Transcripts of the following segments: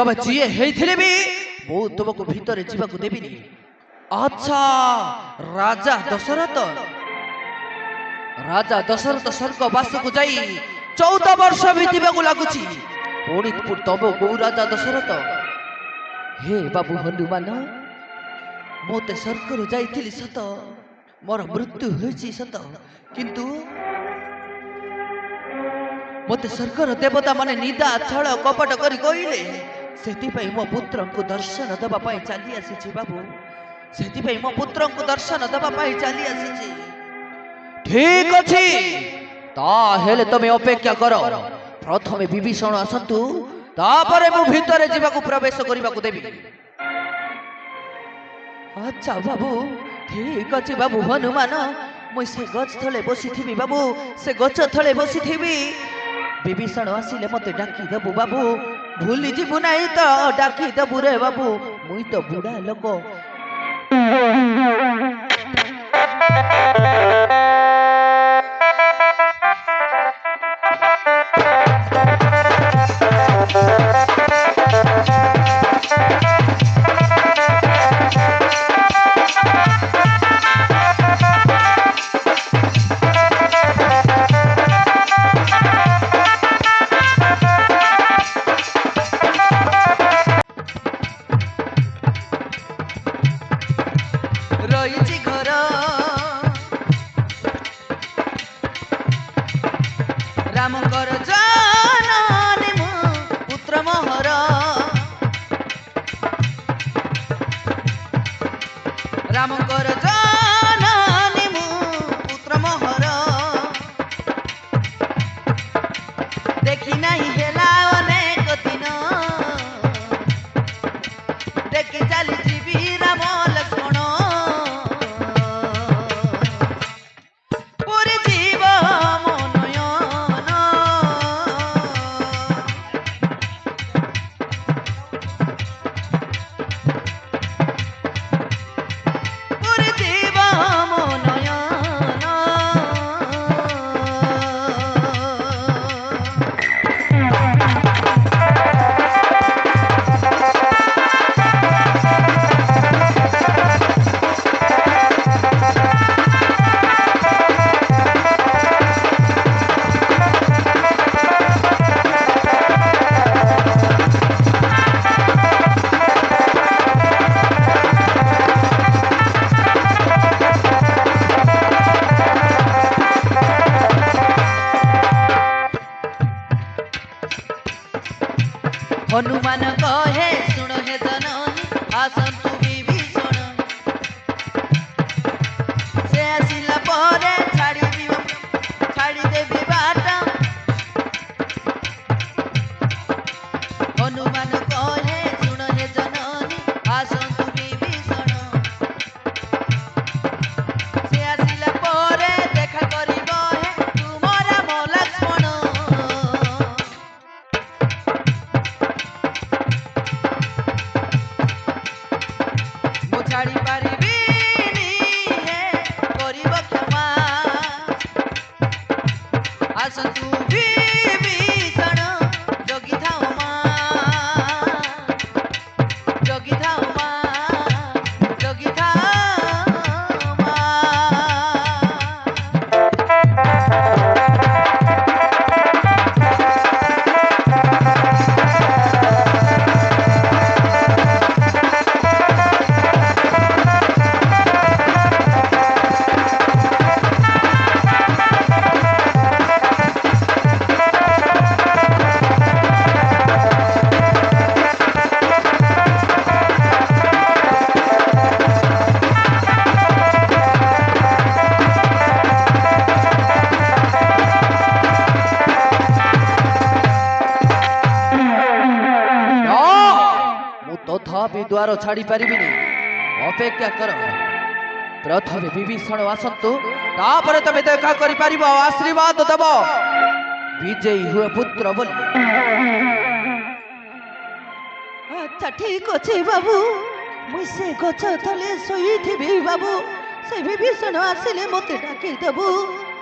तबे जिए हेइथिले भी मु तुमको भीतर जीवाकू देबिनी। अच्छा राजा दशरथ स्वर्गवास को जाई 14 वर्ष बीतबाकू लागुची पुणी तब गौ राजा दशरथ हे बाबू हनुमान मोते स्वर्ग जाइथिली सत मोर मृत्यु होईची सत किंतु मते स्वर्गर देवता माने निदा छल कपट करी कहले सेतिपई मो पुत्र को दर्शन दबा पाई चली आसीची बाबू सेतिपई मो पुत्र को दर्शन दबा पाई चली आसीची। ठीक अछि ता हेले तमे अपेक्षा करो प्रथमे विभीषण आसंतु तापरे मु भीतर जीवाकू प्रवेश करिबाकू देबी। अच्छा बाबू ठीक अछि बाबू हनुमान मुई से गछ थले बसी थिबी बाबू से गछ थले बसी थिबी विभीषण आसिले मते डाकी देबू बाबू भूली जीवु नाही तो डाकी देबू रे बाबू मुई तो बुढ़ा लोक। रामकर जानने मो पुत्र मोहर रामकर जानने मो पुत्र मोहर देखी नहीं हेला अनेक दिन देखी चली जीवी राम लक्ष्मण पूरी जीव हनुमान कहे सुन हे जननी आसंतु विभीषण से आसिला परे छाड़ी देबी बाट हनुमान कहे सुन हे जननी आसंतु विभीषण से आसिला परे देखा करिब हे तुमर राम लक्ष्मण छाड़ी पारिबिनी हे करिब क्षमा आसंतु विभीषण जगी थाओ मां जगी थाओ मां। तथापि द्वार छाड़ी पारिबिनी अपेक्षा कर प्रथमे विभीषण आसंतु तापरे तमे देखा करि पारिबो आशीर्वाद देब विजयी हुए पुत्र बोली। अच्छा ठीक अच्छे बाबू मुई से गछ तले सोई थिबी बाबू से विभीषण आसिले मते डाकी देबू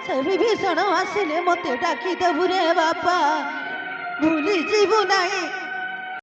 से विभीषण आसिले मते डाकी देबू रे बापा भूली जीवु नाही।